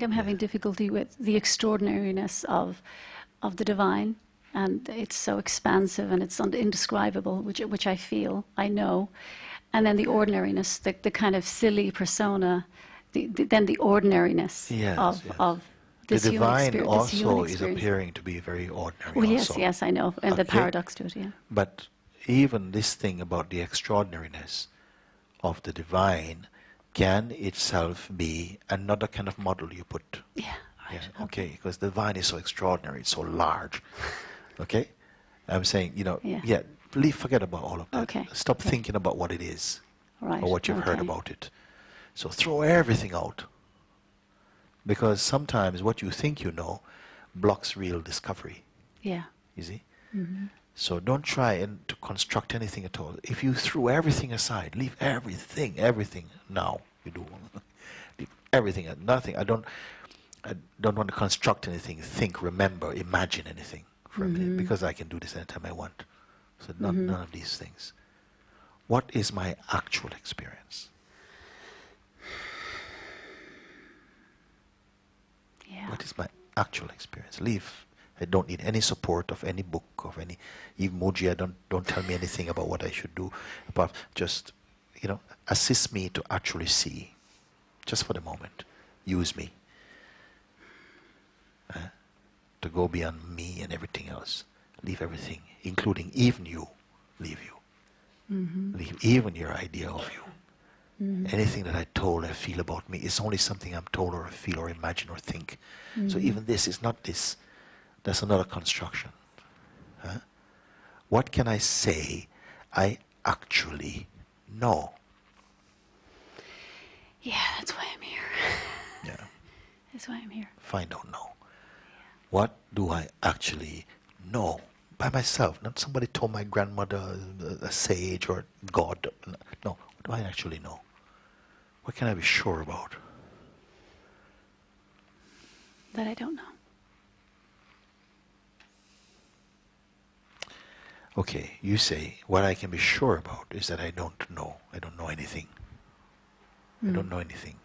think I'm having difficulty with the extraordinariness of the divine, and it's so expansive and it's indescribable, which I feel, I know, and then the ordinariness, the kind of silly persona, then the ordinariness of this the divine human also is appearing to be very ordinary. Well, yes, also. yes, I know, and the paradox to it, yeah. But even this thing about the extraordinariness of the divine can itself be another kind of model you put. Yeah, right. Yeah, okay, because the divine is so extraordinary, it's so large. Okay? I'm saying, you know, forget about all of that. Okay. Stop thinking about what it is or what you've heard about it. So throw everything out. Because sometimes what you think you know blocks real discovery. Yeah. You see? So don't try to construct anything at all. If you threw everything aside, leave everything now, you do. Leave everything, nothing. I don't want to construct anything, think, remember, imagine anything from it, because I can do this anytime I want. So none of these things. What is my actual experience? Yeah. What is my actual experience? Leave. I don't need any support of any book, of any, even Mooji. Don't tell me anything about what I should do, but just, you know, assist me to actually see, just for the moment. Use me to go beyond me and everything else. Leave everything, including even you. Leave you. Leave even your idea of you. Anything that I told, I feel about me is only something I'm told or I feel or imagine or think. So even this is not this. That's another construction. What can I say I actually know? Yeah, that's why I'm here. Yeah. That's why I'm here. Find out now. What do I actually know? By myself, not somebody told my grandmother, a sage or God. No, what do I actually know? What can I be sure about? That I don't know. Okay, you say, what I can be sure about is that I don't know. I don't know anything. I don't know anything.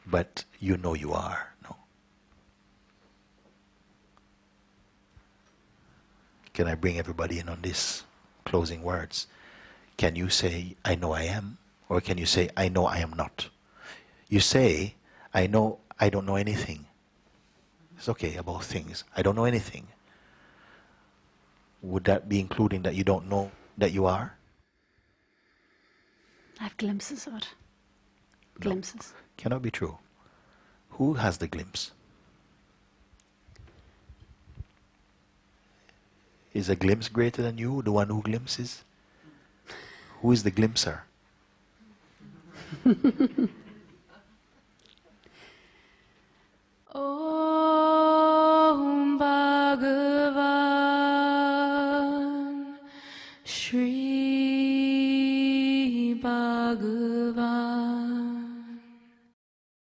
But you know you are, no? Can I bring everybody in on this closing words? Can you say, I know I am? Or can you say, I know I am not? You say, I know I don't know anything. It's okay about things. I don't know anything. Would that be including that you don't know that you are? I have glimpses of it. Glimpses. No, cannot be true. Who has the glimpse? Is a glimpse greater than you, the one who glimpses? Who is the glimpser? Om Bhagavan Shri Bhagavan